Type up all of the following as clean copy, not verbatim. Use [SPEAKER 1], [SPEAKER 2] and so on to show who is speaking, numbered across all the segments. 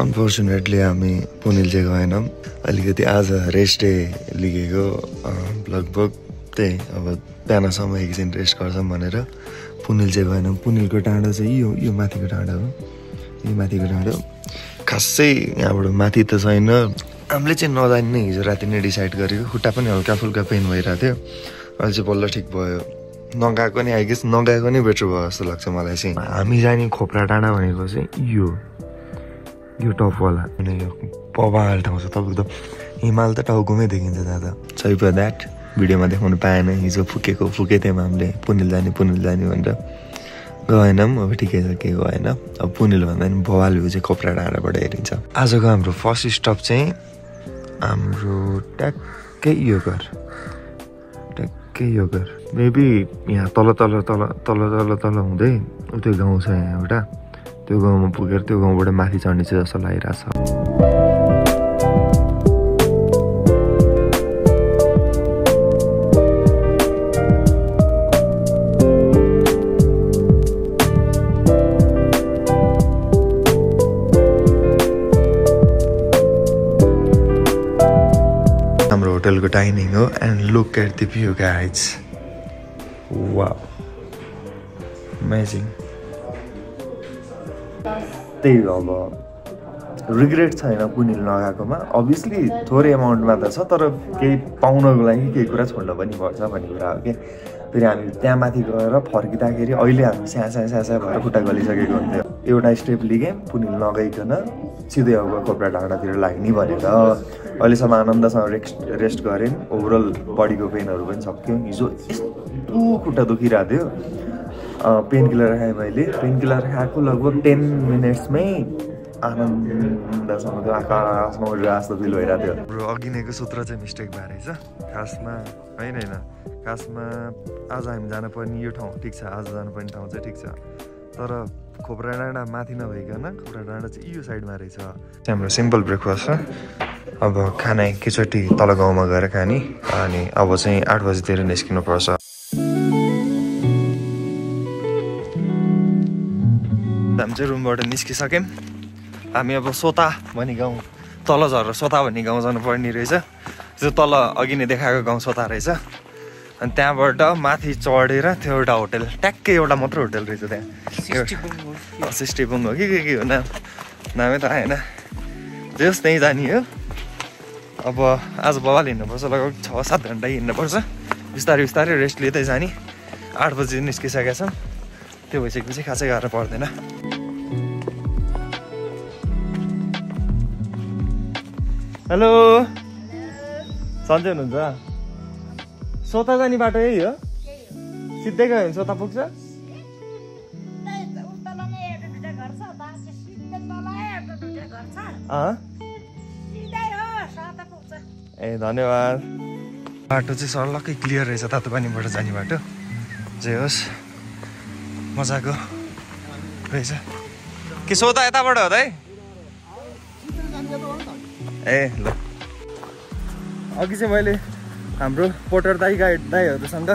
[SPEAKER 1] Unfortunately हामी पुनिल चाहिँ गएनौँ। अलिकति आज रेस्ट डे लिएको लगभग त्यही अब बिहानसम्म एकछिन रेस्ट गर्छौँ भनेर पुनिल चाहिँ गएनौँ। पुनिलको डाँडो चाहिँ यो माथिको डाँडो हो। यो माथिको डाँडो खासै यहाँबाट माथि त छैन। हामीले चाहिँ नजाने नै हिजो राति नै डिसाइड गरेको। खुट्टा पनि हल्का फुल्का पेन भइरहेको थियो। अहिले चाहिँ बल्ल ठिक भयो। नगएको नि आई गेस नगएको नै बेटर भयो जस्तो लाग्छ मलाई चाहिँ। हामी जाने खोप्रा डाँडा भनेको चाहिँ यो टपवाला अनि यो पहाड ठाउँ छ। तपाईँको त हिमाल त टाउकोमै देखिन्छ दादा। सरी फर द्याट भिडियोमा देखाउनु पाएन। हिजो फुके थियौँ हामीले पुनिल जाने भनेर गएनौँ। अब ठिकै छ के गएन। अब पुनिल भन्दा पनि भवाल भ्यू चाहिँ खोप्रा डाँडाबाट हेरिन्छ। आजको हाम्रो फर्स्ट स्टप चाहिँ हाम्रो ट्याक्कै यो घर मेबी यहाँ तल हुँदै त्यो गाउँ छ यहाँ एउटा। त्यो गाउँमा पुगेर त्यो गाउँबाट माथि चढ्ने चाहिँ जस्तो लागिरहेछ। हाम्रो होटलको डाइनिङ हो and look at the view guys. Wow amazing. त्यही अब रिग्रेट छैन पुनिल नगएकोमा। अभियसली थोरै एमाउन्टमा त छ तर केही पाउनको लागि केही कुरा छोड्नु पनि पर्छ भन्ने कुरा हो क्या। फेरि हामी त्यहाँ माथि गएर फर्किँदाखेरि अहिले हामी स्या भएर खुट्टा गलिसकेको हुन्थ्यो। एउटा स्टेप लिगेँ पुनिल नगइकन सिधै अब खोप्रा डाँडातिर लाग्ने भनेर। अहिलेसम्म आनन्दसँग रेस्ट गरेँ। ओभरअल बडीको पेनहरू पनि सक्यो। हिजो यस्तो खुट्टा दुखिरहेको थियो। पेन किलर खाएँ मैले। पेन किलर खाएको लगभग 10 मिनट्समै आनन्दसँग त्यो आकाशमा उडेर जस्तो फिल भइरहेको थियो। हाम्रो अघि नैको सूत्र चाहिँ मिस्टेक भएर रहेछ खासमा होइन। खासमा आज हामी जानुपर्ने यो ठाउँ ठिक छ। आज जानुपर्ने ठाउँ चाहिँ ठिक छ तर खोप्रा डाँडा माथि नभइकन खोप्रा डाँडा चाहिँ यो साइडमा रहेछ। हाम्रो सिम्पल ब्रेकफास्ट छ। अब खाना एकैचोटि तल गाउँमा गएर खाने अनि अब चाहिँ 8 बजीतिर निस्किनु पर्छ। हामी चाहिँ रुमबाट निस्किसक्यौँ। हामी अब सोता भन्ने गाउँ तल झरेर सोता भन्ने गाउँ जानुपर्ने रहेछ। त्यो तल अघि नै देखाएको गाउँ सोता रहेछ। अनि त्यहाँबाट माथि चढेर त्यो एउटा होटेल ट्याक्कै एउटा मात्र होटेल रहेछ त्यहाँ। सिस्टिपुङ हो कि के हो नामै त आएन। जस त्यहीँ जाने हो। अब आज बवाल हिँड्नुपर्छ। लगभग 6-7 घन्टा हिँड्नुपर्छ। बिस्तारै रेस्ट लिँदै जाने। 8 बजी निस्किसकेका छौँ। त्यो भइसकेपछि खासै गाह्रो पर्दैन। हेलो सन्चै हुनुहुन्छ? सोता जाने बाटो यही हो? सिधै गयो भने सोता पुग्छ? ए धन्यवाद। बाटो चाहिँ सर्लक्कै क्लियर रहेछ। तातो पानीबाट जाने बाटो जे होस् मजाको रहेछ। के सोता यताबाट हो त है? ए ल अघि चाहिँ मैले हाम्रो पोर्टर दाइहरूसँग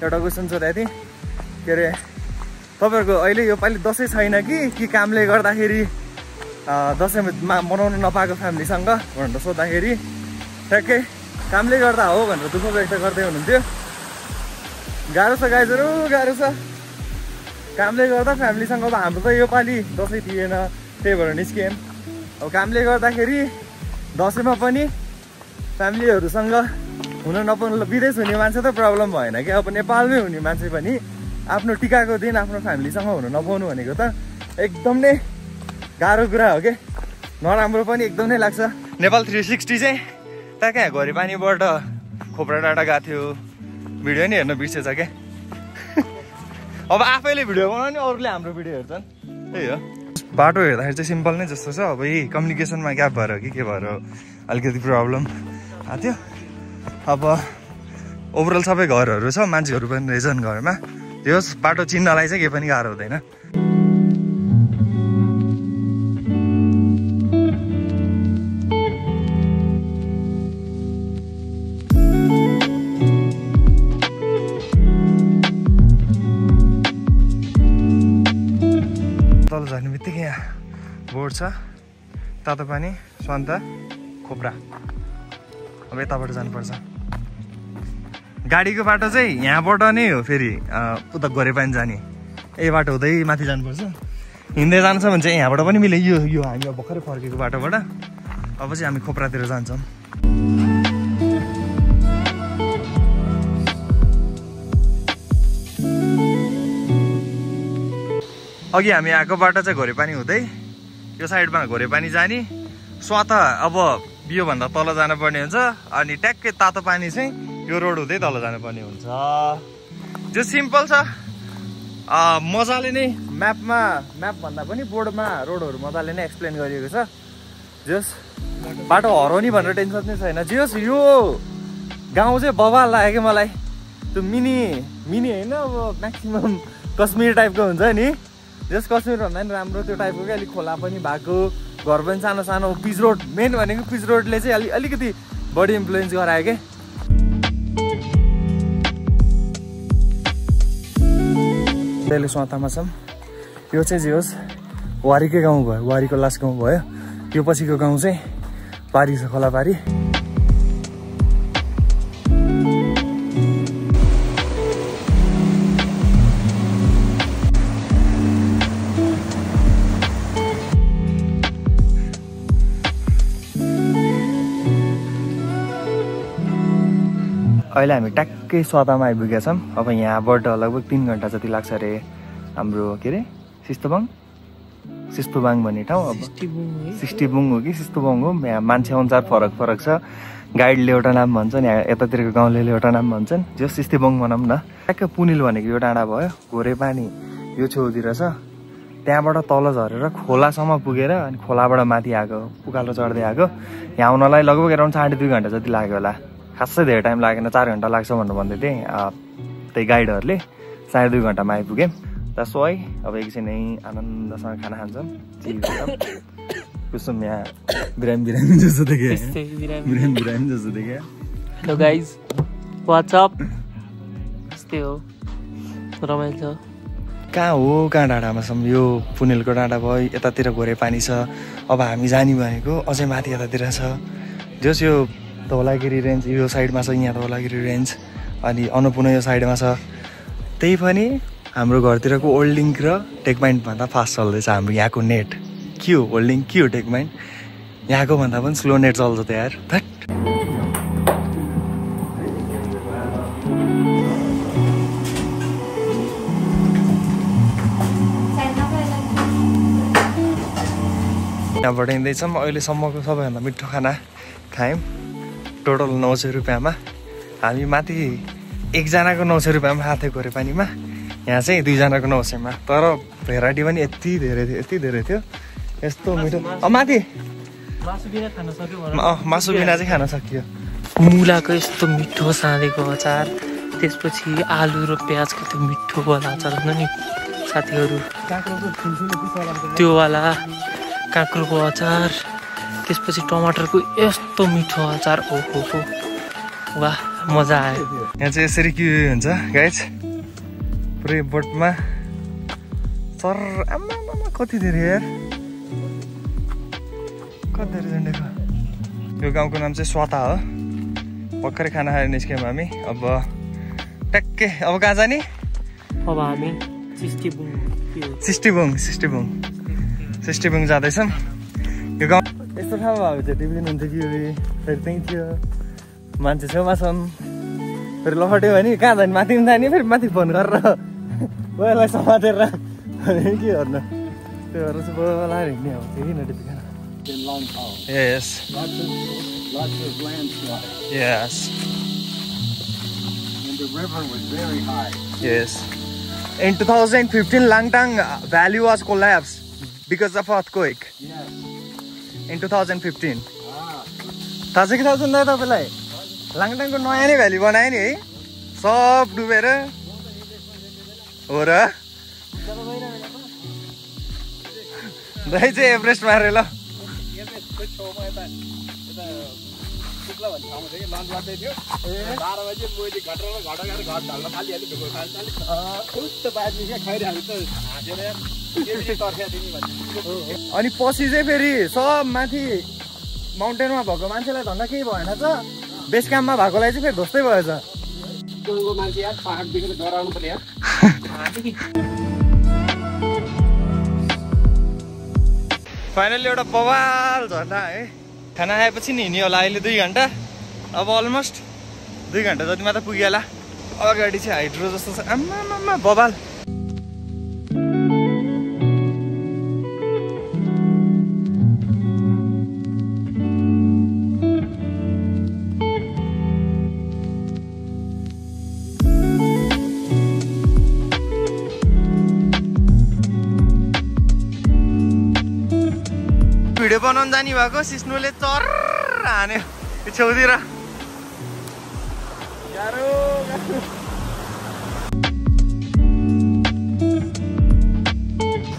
[SPEAKER 1] एउटा क्वेसन सोधेको थिएँ। के अरे तपाईँहरूको अहिले यो पालि दसैँ छैन कि कामले गर्दाखेरि दसैँ मनाउनु नपाएको फ्यामिलीसँग भनेर सोद्धाखेरि ठ्याक्कै कामले गर्दा हो भनेर दुःख व्यक्त गर्दै हुनुहुन्थ्यो। गाह्रो छ गाइजहरू, गाह्रो छ। कामले गर्दा फ्यामिलीसँग अब हाम्रो त यो पालि दसैँ थिएन त्यही भएर निस्किएँ। अब कामले गर्दाखेरि दसैँमा पनि फ्यामिलीहरूसँग हुन नपाउनु। विदेश हुने मान्छे त प्रब्लम भएन कि। अब नेपालमै हुने मान्छे पनि आफ्नो टिकाको दिन आफ्नो फ्यामिलीसँग हुन नपाउनु भनेको त एकदम नै गाह्रो कुरा हो क्या। नराम्रो पनि एकदम नै लाग्छ। नेपाल 360 चाहिँ त्यहाँ कहाँ घरि पानीबाट खोप्रा डाँडा गएको थियो। भिडियो नि हेर्न बिर्सेछ क्या। अब आफैले भिडियो बनाउने अरूले हाम्रो भिडियो हेर्छन्। त्यही हो। बाटो हेर्दाखेरि चाहिँ सिम्पल नै जस्तो छ। अब यही कम्युनिकेसनमा ग्याप भएर हो कि के भएर अलिकति प्रब्लम आएको थियो। अब ओभरअल सबै घरहरू छ। मान्छेहरू पनि रहेछन् घरमा। त्यो बाटो चिन्नलाई चाहिँ केही पनि गाह्रो हुँदैन। तल झर्ने बित्तिकै यहाँ बोर्ड छ तातो पानी स्वान्ता खोप्रा अब यताबाट जानुपर्छ गाडीको बाटो चाहिँ यहाँबाट नै हो फेरि उता गोरेपानी जाने यही बाटो हुँदै माथि जानुपर्छ हिँड्दै जान्छ भने चाहिँ यहाँबाट पनि मिले यो हामी अब भर्खरै फर्केको बाटोबाट अब चाहिँ हामी खोप्रातिर जान्छौँ अघि हामी आएको बाटो चाहिँ घोरेपानी हुँदै यो साइडमा घोरेपानी जाने स्वात अब योभन्दा तल जानुपर्ने हुन्छ अनि ट्याक्कै तातो पानी चाहिँ यो रोड हुँदै तल जानुपर्ने हुन्छ जो सिम्पल छ मजाले नै म्याप भन्दा पनि बोर्डमा रोडहरू मजाले नै एक्सप्लेन गरिएको छ जस बाटो हराउने भनेर टेन्सन नै छैन जस यो गाउँ चाहिँ बवाल लाग्यो मलाई त्यो मिनी होइन अब म्याक्सिमम कश्मीर टाइपको हुन्छ नि जस कश्मीर भन्दा पनि राम्रो त्यो टाइपको क्या अलिक खोला पनि भएको घर पनि सानो सानो पिच रोड मेन भनेको पिच रोडले चाहिँ अलिकति बढी इन्फ्लुएन्स गरायो क्या अहिले स्वातामा छौँ यो चाहिँ जे होस् वारीकै गाउँ भयो वारीको लास्ट गाउँ भयो यो पछिको गाउँ चाहिँ पारी छ खोला पारी अहिले हामी ट्याक्कै स्वातामा आइपुगेका छौँ अब यहाँबाट लगभग 3 घन्टा जति लाग्छ अरे हाम्रो के अरे सिस्तुबाङ भन्ने ठाउँ अब सिस्टिबुङ हो कि सिस्तुबाङ हो यहाँ मान्छे अनुसार फरक छ गाइडले एउटा नाम भन्छन् यहाँ यतातिरको गाउँले एउटा नाम भन्छन् जो सिस्टिबुङ भनौँ न ट्याक्कै पुनिल भनेको यो डाँडा भयो घोरेपानी यो छेउतिर छ त्यहाँबाट तल झरेर खोलासम्म पुगेर अनि खोलाबाट माथि आएको उकालो चढ्दै आएको यहाँ आउनलाई लगभग अराउन्ड 2.5 घन्टा जति लाग्यो होला खासै धेरै टाइम लागेन 4 घन्टा लाग्छ भन्नु भन्दै थिएँ त्यही गाइडहरूले 2.5 घन्टामा आइपुग्यौँ दस है अब एकछिन नै आनन्दसँग खाना खान्छौँ कुसुम यहाँ बिरामी जस्तो देखेँ बिरामी जस्तो देखेँ
[SPEAKER 2] हेलो गाइज व्हाट्सअप यस्तै हो रमाइलो
[SPEAKER 1] कहाँ डाँडामा छौँ यो पुनिलको डाँडा भयो यतातिर घोरेपानी छ अब हामी जाने भनेको अझै माथि यतातिर छ जस यो धौलागिरी रेन्ज यो साइडमा छ यहाँ धौलागिरी रेन्ज अनि अन्नपूर्ण यो साइडमा छ त्यही पनि हाम्रो घरतिरको ओल्ड लिङ्क र टेकमाइन्ड भन्दा फास्ट चल्दैछ हाम्रो यहाँको नेट के हो ओल्ड लिङ्क के हो टेकमाइन्ड यहाँको भन्दा पनि स्लो नेट चल्छ त यार धट यहाँबाट हिँड्दैछौँ अहिलेसम्मको सबैभन्दा मिठो खाना खायौँ टोटल 900 रुपियाँमा हामी माथि एकजनाको 900 रुपियाँमा खाएको थियो घोरेपानीमा यहाँ चाहिँ 2 जनाको 900मा तर भेराइटी पनि यति धेरै थियो यस्तो मिठो माथि मासु बिना चाहिँ खान सकियो
[SPEAKER 2] मुलाको यस्तो मिठो साँधेको अचार त्यसपछि आलु र प्याजको त्यो मिठो वाला अचार हुन्छ नि साथीहरू त्यो वाला काँक्रोको अचार त्यसपछि टमाटरको यस्तो मिठो अचार ओहो वाह मजा आयो
[SPEAKER 1] यहाँ चाहिँ यसरी के हुन्छ गाइज पुरै बोटमा सर आमा कति धेरै यार कति धेरै झन्डेको यो गाउँको नाम चाहिँ स्वाता हो भर्खरै खाना खाएर निस्क्यौँ हामी अब ट्याक्कै अब कहाँ जाने
[SPEAKER 2] अब हामी
[SPEAKER 1] सिस्टिबुङ जाँदैछौँ यो गाउँ यस्तो ठाउँमा भएको चाहिँ टिभी हुन्थ्यो कि फेरि त्यहीँ थियो मान्छे छेउमा छन् फेरि लहट्यो भने कहाँ जाने माथि पनि जाने फेरि माथि फोन गरेर बोलालाई समातेर भने के गर्नु त्यो भएर चाहिँ बोलाएर हिँड्ने अब केही notification Yes.
[SPEAKER 3] Lots of landslide.
[SPEAKER 1] Yes.
[SPEAKER 3] And the river was very high.
[SPEAKER 1] Yes. In 2015, Langtang Valley was collapsed because of earthquake.
[SPEAKER 3] Yes.
[SPEAKER 1] In 2015.
[SPEAKER 3] Ah.
[SPEAKER 1] थाहा छ कि थाहा छैन तपाईँलाई लाङटाङको नयाँ नै भ्याली बनायो नि है सब डुबेर हो र दाइ चाहिँ एभरेस्ट मारे ल
[SPEAKER 3] शुक्ला भन्ने ठाउँमा थियो कि लन्च गर्दै थियो 12 बजे मैले घटर गएर घर ढल्न थालिहाल्यो ढुक्क खान थाल्यो उक्त बाजी क्या खैराहरू त हाँसेर के तर्फ्या दिने भन्ने
[SPEAKER 1] अनि पछि चाहिँ फेरि सब माथि माउन्टेनमा भएको मान्छेलाई धन्दा केही भएन त बेस क्याम्पमा भएकोलाई चाहिँ फेरि ध्वस्तै भएछ
[SPEAKER 3] गाउँको मान्छे यार पहाड देखेर डराउनु पर्यो यार
[SPEAKER 1] फाइनली एउटा बवाल झर्ना है खाना आएपछि नि हिँड्यो होला अहिले 2 घन्टा अब अलमोस्ट 2 घन्टा जति मात्र पुग्यो होला अगाडि चाहिँ हाइड्रो जस्तो छ आम्मामा बवाल भिडियो बनाउन जानी भएको सिस्नुले चर हान्यो छेउतिर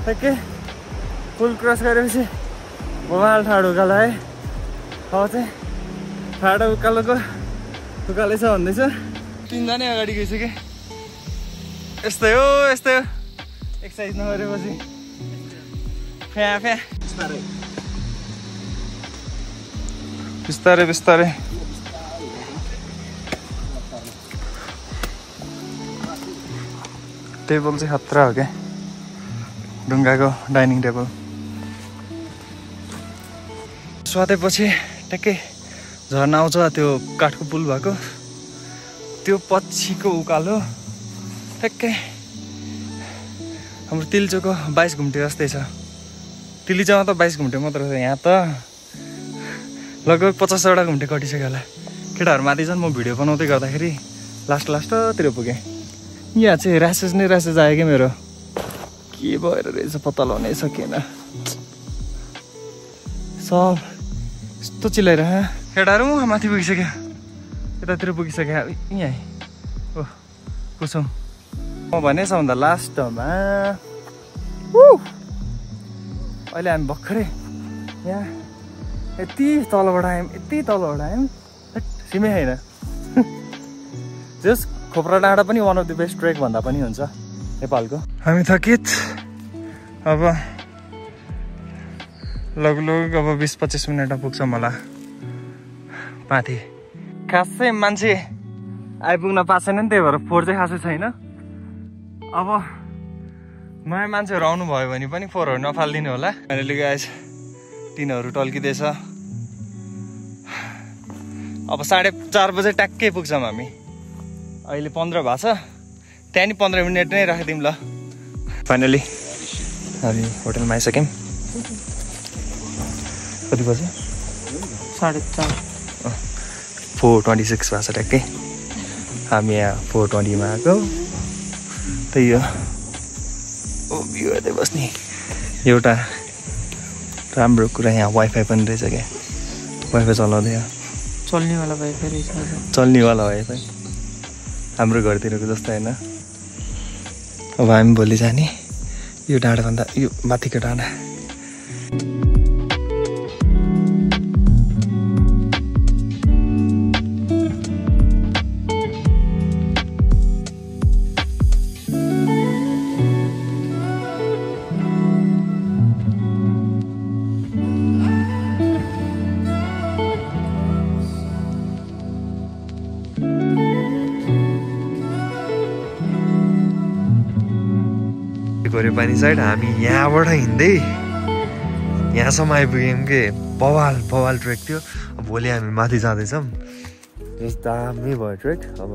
[SPEAKER 1] ठ्याक्कै फुल क्रस गरेपछि बवाल ठाडो उकालो है अब चाहिँ ठाडो उकालोको उकालै छ भन्दैछ 3 जना अगाडि गइसक्यो यस्तै हो एक्सर्साइज नगरेपछि फ्या बिस्तारै टेबल चाहिँ खतरा हो क्या ढुङ्गाको डाइनिङ टेबल स्वातेपछि ट्याक्कै झर्ना आउँछ त्यो काठको पुल भएको त्यो पछिको उकालो ट्याक्कै हाम्रो तिल्चोको 22 घुम्टे जस्तै छ तिलीचोमा त 22 घुम्टे मात्र छ यहाँ त लगभग 50वटा घुम्टे कटिसक्यो होला केटाहरू माथि छन् म भिडियो बनाउँदै गर्दाखेरि लास्टतिर पुगेँ यहाँ चाहिँ ऱ्यासेस आयो क्या मेरो के भएर रहेछ पत्ता लगाउनै सकिएन सब यस्तो चिल्लाइरह केटाहरू माथि पुगिसक्यो यतातिर पुगिसक्यो यहाँ ओ कुसुम म भनेछ भन्दा लास्टमा अहिले हामी भर्खरै यहाँ यति तलबाट आयौँ सिमै होइन जस खोप्रा डाँडा पनि one of the best trek भन्दा पनि हुन्छ नेपालको हामी थकित अब लगभग अब 20-25 मिनटमा पुग्छौँ होला माथि खासै मान्छे आइपुग्न पाएको छैन नि त्यही भएर फोहोर चाहिँ खासै छैन अब नयाँ मान्छेहरू आउनुभयो भने पनि फोहोरहरू नफालिदिनु होला फाइनली गाइस टिनहरू टल्किँदैछ अब 4:30 बजे ट्याक्कै पुग्छौँ हामी अहिले 15 भएको छ त्यहाँ नि 15 मिनट नै राखिदिउँ ल फाइनली हामी होटलमा आइसक्यौँ कति बज्यो
[SPEAKER 2] 4:30
[SPEAKER 1] 4:26 भएको छ ट्याक्कै हामी यहाँ 4:20 मा आएको त्यही हो भ्यू हेर्दै बस्ने एउटा राम्रो कुरा यहाँ वाइफाई पनि रहेछ क्या वाइफाई चलाउँदै
[SPEAKER 2] चल्नेवाला वाइफाई रहेछ
[SPEAKER 1] चल्नेवाला वाइफाई हाम्रो घरतिरको जस्तो होइन अब हामी भोलि जाने यो डाँडाभन्दा यो माथिको डाँडा गोरेपानी साइड हामी यहाँबाट हिँड्दै यहाँसम्म आइपुग्यौँ कि बवाल ट्रेक थियो भोलि हामी माथि जाँदैछौँ दामी भयो ट्रेक अब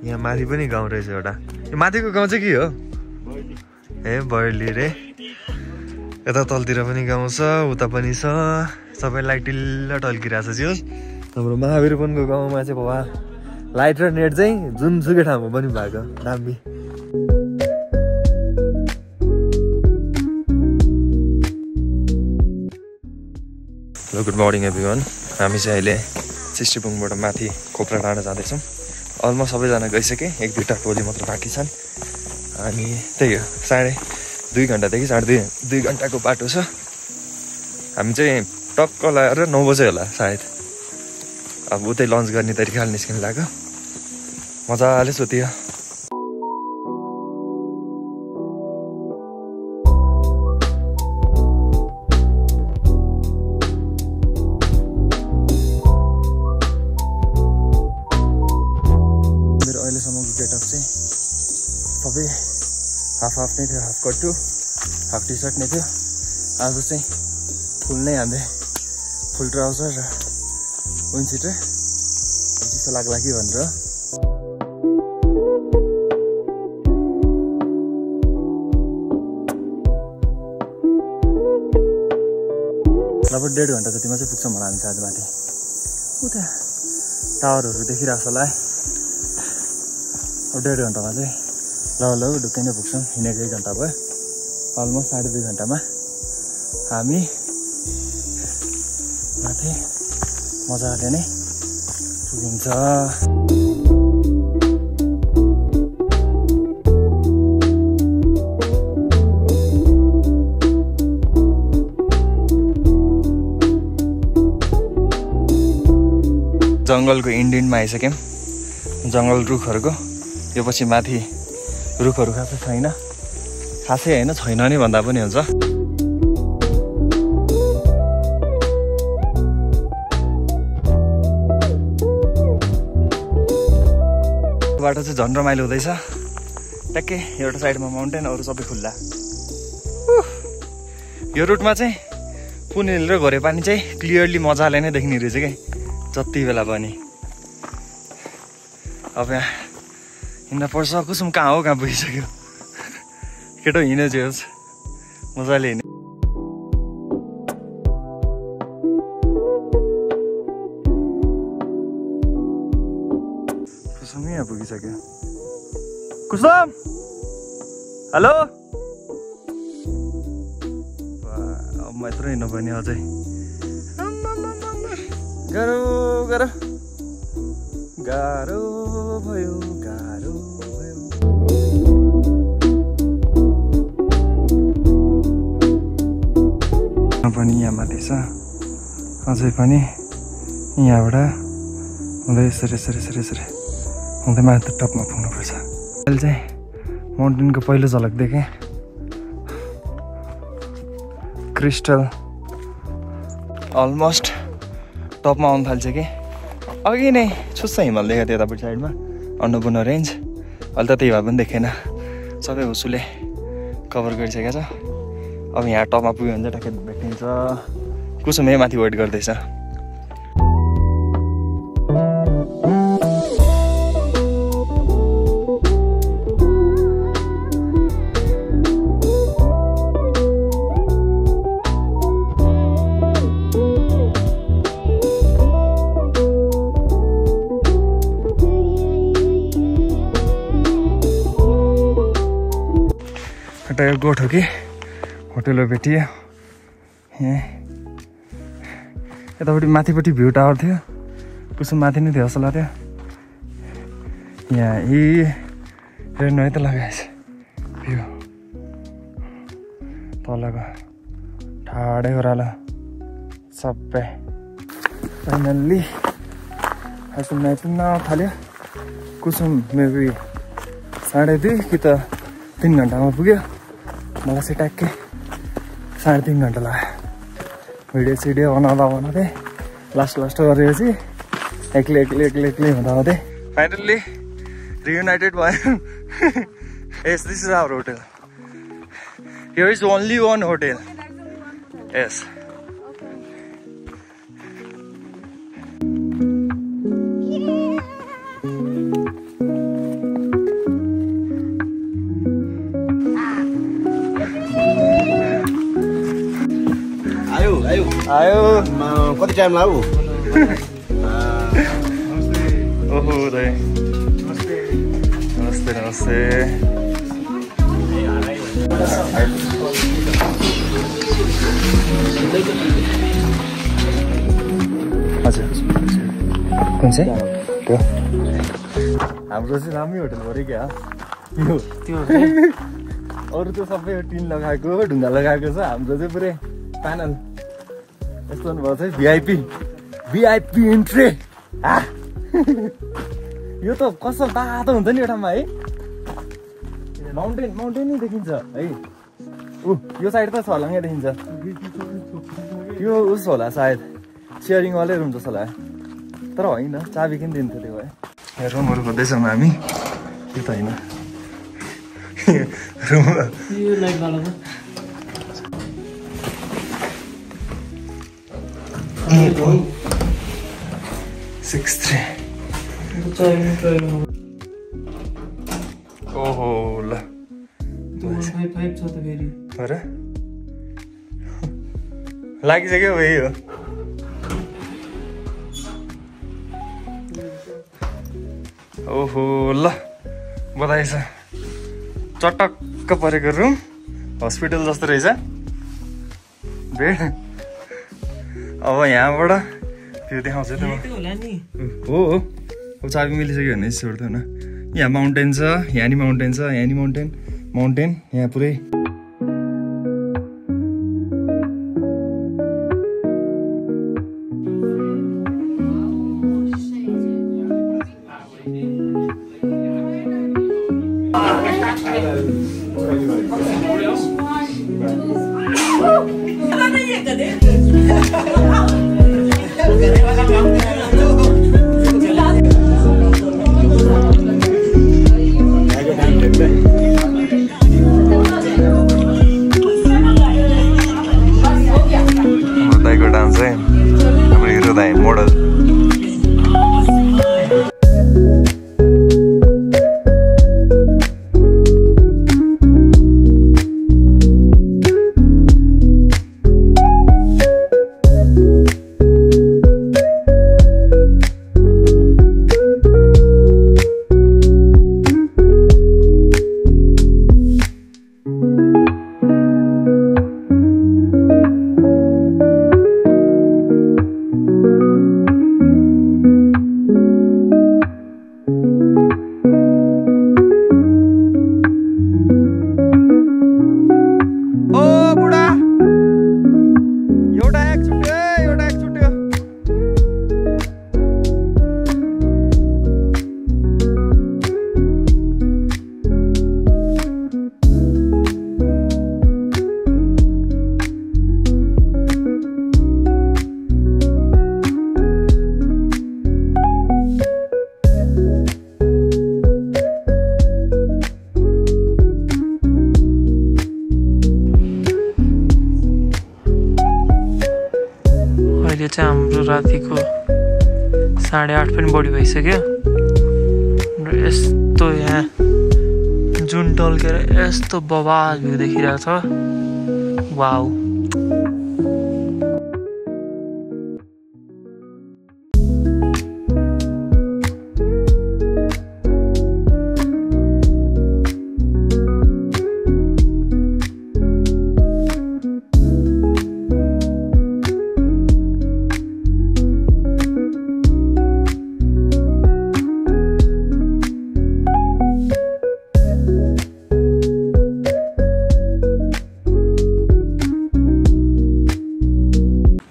[SPEAKER 1] यहाँ माथि पनि गाउँ रहेछ एउटा यो माथिको गाउँ चाहिँ के हो ए बर्ली रे यता तलतिर पनि गाउँ छ उता पनि छ सबैलाई टिल्ला टल्किरहेछ चाहिँ हाम्रो महावीरपनको गाउँमा चाहिँ बवाल लाइट र नेट चाहिँ जुनसुकै ठाउँमा पनि भएको दामी हेलो गुड मर्निङ एभ्रिवान हामी चाहिँ अहिले सिस्टिपुङबाट माथि खोप्रा डाँडा जाँदैछौँ अलमोस्ट सबैजना गइसके 1-2टा टोली मात्र बाँकी छन् अनि त्यही हो 2.5 घन्टादेखि 2.5 घन्टाको बाटो छ हामी चाहिँ टक्क लगाएर 9 बजे होला सायद अब उतै लन्च गर्ने तरिकाले निस्किनु लाग्यो मजाले सुत्यो मेरो अहिलेसम्मको गेटअप चाहिँ सबै हाफ नै थियो हाफ कट्टु हाफ टी सर्ट नै थियो आज चाहिँ फुल नै हान्दै फुल ट्राउजर र विन्ड सिटर चिसो लाग्ला कि भनेर लगभग 1.5 घन्टा जतिमा चाहिँ पुग्छौँ होला हामी चाहिँ आज माथि उता टावरहरू देखिरहेको छ होला अब 1.5 घन्टामा चाहिँ ल ढुक्कै नै पुग्छौँ हिँडेको 1 घन्टा भयो अलमोस्ट 2.5 घन्टामा हामी माथि मजाले नै पुगिन्छ जङ्गलको इन्डियनमा आइसक्यौँ जङ्गल रुखहरूको यो पछि माथि रुखहरू खासै छैन खासै होइन छैन नि भन्दा पनि हुन्छ बाटो चाहिँ झन् रमाइलो हुँदैछ ट्याक्कै एउटा साइडमा माउन्टेन अरू सबै खुल्ला यो रुटमा चाहिँ पुनेल र घोरेपानी चाहिँ क्लियरली मजाले नै देख्ने रहेछ क्या जति बेला पनि अब यहाँ हिँड्न पर्छ कुसुम कहाँ पुगिसक्यो केटो हिँड्यो चाहिँ होस् मजाले हिँड्यो कुसुम यहाँ पुगिसक्यो कुसुम हेलो अब म यत्रो हिँड्नु पर्ने अझै गाह्रो गाह्रो गाह्रो भयो गाह्रो भयो पनि यहाँ माथि छ अझै पनि यहाँबाट हुँदै यसरी हुँदै माथि टपमा पुग्नुपर्छ अहिले चाहिँ माउन्टेनको पहिलो झलक देखेँ क्रिस्टल अलमोस्ट टपमा आउनु थाल्छ कि अघि नै छुच्चा हिमाल देखेको थियो यतापट्टि साइडमा अन्नपूर्ण रेन्ज अहिले त त्यही भए पनि देखेन सबै हुसुले कभर गरिसकेको छ अब यहाँ टपमा पुग्यो भने चाहिँ टक्कै भेटिन्छ कुसुम यही माथि वेट गर्दैछ एउटा गोठ हो कि होटेलहरू भेटियो यहाँ यतापट्टि माथिपट्टि भ्यू टावर थियो कुसुम माथि नै थियो जस्तो लाग्थ्यो यहाँ हेर्नु है त लगाएछ भ्यू तलको ठाडै ओह्रालो सबै फाइनल्ली आइपुग्न थाल्यो कुसुम मेबी 2:30 कि त 3 घन्टामा पुग्यो मलाई चाहिँ ट्याक्कै 3.5 घन्टा लाग्यो भिडियो बनाउँदै लास्ट गरेपछि एक्लै हुँदै फाइनल्ली रियुनाइटेड भयो yes this is our hotel here is only one hotel yes आयो
[SPEAKER 3] कति टाइम लाग्यो
[SPEAKER 1] ओहो दाइ नमस्ते हजुर कुन चाहिँ त्यो हाम्रो चाहिँ राम्रै होटल पऱ्यो क्या त्यो अरू त सबै टिन लगाएको ढुङ्गा लगाएको छ हाम्रो चाहिँ पुरै प्यानल यस्तो भएको छ भिआइपी इन्ट्री यो त कस्तो तातो हुन्छ नि एउटामा है माउन्टेन नै देखिन्छ है यो साइड त छलङ्गै देखिन्छ यो उस होला सायद सेयरिङ वालै रुम जस्तो लाग्यो तर होइन चाबी किन दिन्थ्यो त्यो भए रुमहरू खोज्दैछौँ हामी त्यो त होइन रुम 63 ओहो ल लागिसक्यो यही हो ओहो ल बधाई छ चटक्क परेको रुम हस्पिटल जस्तो रहेछ बेड अब यहाँबाट त्यो देखाउँछु त हो चाबी मिलिसक्यो भने यसबाट त होइन यहाँ माउन्टेन छ यहाँ नि माउन्टेन छ यहाँ नि माउन्टेन यहाँ पुरै
[SPEAKER 2] हाम्रो रातिको 8:30 पनि बढी भइसक्यो र यस्तो यहाँ जुन टल्केर यस्तो बवाल भ्यू देखिरहेको छ वाउ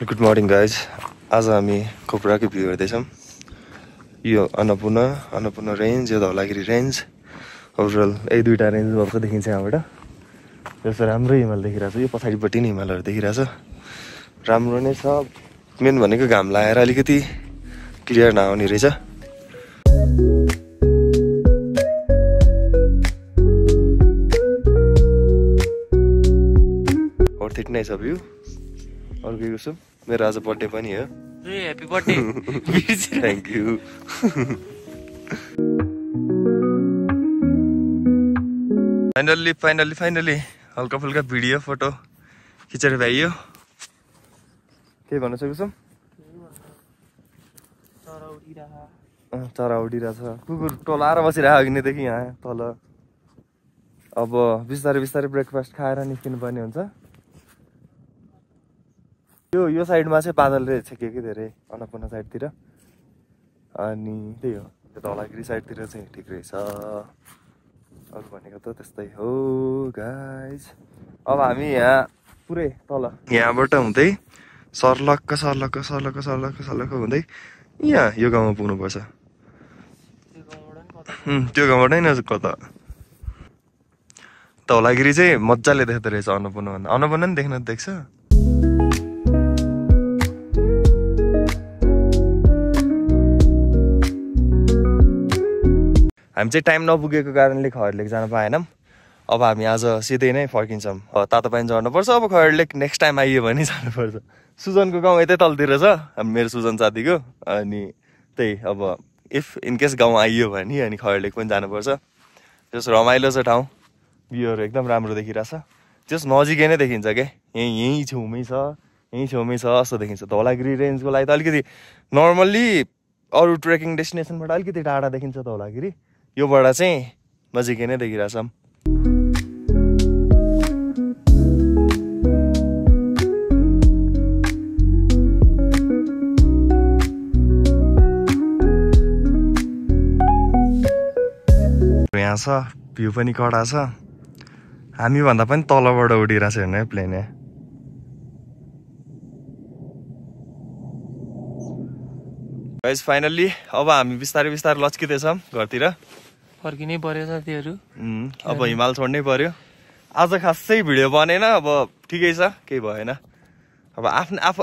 [SPEAKER 1] गुड मर्निङ गाइज आज हामी खोपराकै भ्यू हेर्दैछौँ यो अन्नपूर्ण रेन्ज यो धौलागिरी रेन्ज ओभरअल यही दुईवटा रेन्ज भएको देखिन्छ यहाँबाट जस्तो राम्रो हिमाल देखिरहेको छ यो पछाडिपट्टि नै हिमालहरू देखिरहेछ राम्रो नै छ मेन भनेको घाम लगाएर अलिकति क्लियर नआउने रहेछ वर्थ इट नै छ भ्यू अर्को कुसुम मेरो आज बर्थडे पनि हो
[SPEAKER 2] happy birthday
[SPEAKER 1] thank you finally हल्का फुल्का भिडियो फोटो खिचेर भ्याइयो के भन्नु छ कुसुम चरा उडिरहेछ कुकुर टोलाएर बसिरहेको किनदेखि यहाँ तल अब बिस्तारै ब्रेकफास्ट खाएर निस्किनु पर्ने हुन्छ यो साइडमा चाहिँ बादलले छेक्यो कि धेरै अन्नपूर्ण साइडतिर अनि त्यही हो त्यो धौलागिरी साइडतिर चाहिँ ठिक रहेछ अरू भनेको त त्यस्तै हो गाइज अब हामी यहाँ पुरै तल यहाँबाट हुँदै सर्लक्क हुँदै यहाँ यो गाउँमा पुग्नुपर्छ त्यो गाउँबाट नै नजिक कता धौलागिरी चाहिँ मजाले देख्दो रहेछ अन्नपूर्ण अन्नपूर्ण नि देख्न देख्छ हामी चाहिँ टाइम नपुगेको कारणले खैर लेक जान पाएनौँ अब हामी आज सिधै नै फर्किन्छौँ तातो पानी झर्नुपर्छ अब खैर लेक नेक्स्ट टाइम आइयो भने जानुपर्छ सुजनको गाउँ यतै तलतिर छ मेरो सुजन साथीको अनि त्यही अब इफ इनकेस गाउँ आइयो भने अनि खैर लेक पनि जानुपर्छ त्यस रमाइलो छ ठाउँ भ्यूहरू एकदम राम्रो देखिरहेछ त्यस नजिकै नै देखिन्छ क्या यहीँ छेउमै छ जस्तो देखिन्छ धौलागिरी रेन्जको लागि त अलिकति नर्मल्ली अरू ट्रेकिङ डेस्टिनेसनबाट अलिकति टाढा देखिन्छ धौलागिरी योबाट चाहिँ नजिकै नै देखिरहेछ यहाँ छ भ्यू पनि कडा छ हामीभन्दा पनि तलबाट उडिरहेछ हेर्नु प्लेन गाइस फाइनल्ली अब हामी बिस्तारै लच्किँदैछौँ घरतिर
[SPEAKER 2] फर्किनै पर्यो साथीहरू
[SPEAKER 1] अब हिमाल छोड्नै पर्यो आज खासै भिडियो बनेन अब ठिकै छ केही भएन अब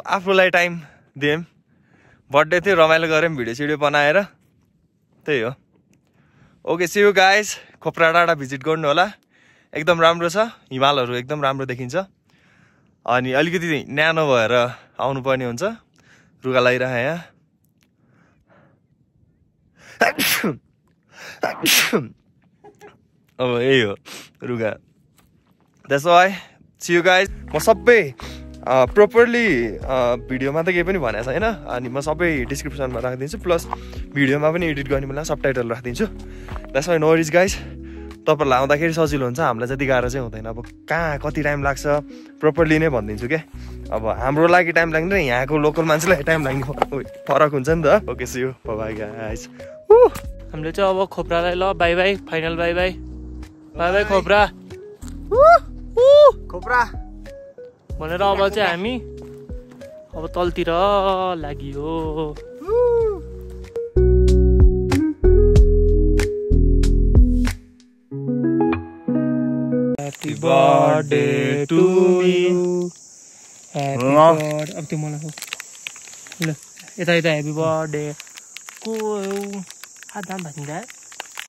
[SPEAKER 1] आफूलाई टाइम दिएँ बर्थडे थियो रमाइलो गऱ्यौँ भिडियो सिडियो बनाएर त्यही हो ओके सी यू गाइस खोप्रा डाँडा भिजिट गर्नु होला एकदम राम्रो छ हिमालहरू एकदम राम्रो देखिन्छ अनि अलिकति न्यानो भएर आउनुपर्ने हुन्छ रुगा लगाइरहे यहाँ अब यही हो रुगा that's why see you guys म सबै प्रोपरली भिडियोमा त केही पनि भनेको छैन अनि म सबै डिस्क्रिप्सनमा राखिदिन्छु प्लस भिडियोमा पनि एडिट गर्ने बेला सबटाइटल राखिदिन्छु that's why no worries guys तपाईँहरूलाई आउँदाखेरि सजिलो हुन्छ हामीलाई जति गाह्रो चाहिँ हुँदैन अब कहाँ कति टाइम लाग्छ प्रोपरली नै भनिदिन्छु क्या अब हाम्रो लागि टाइम लाग्ने र यहाँको लोकल मान्छेलाई टाइम लाग्ने फरक हुन्छ नि त okay see you bye guys
[SPEAKER 2] हामीले चाहिँ अब खोप्रालाई ल bye bye final bye bye bye bye खोप्रा
[SPEAKER 1] खोप्रा
[SPEAKER 2] भनेर अब चाहिँ हामी अब तलतिर लागियो Happy birthday to you. Happy birthday. अब त्यो मलाई हो ल यता यता ह्याप्पी बर्थडे को हात दाम भाँचिन्छ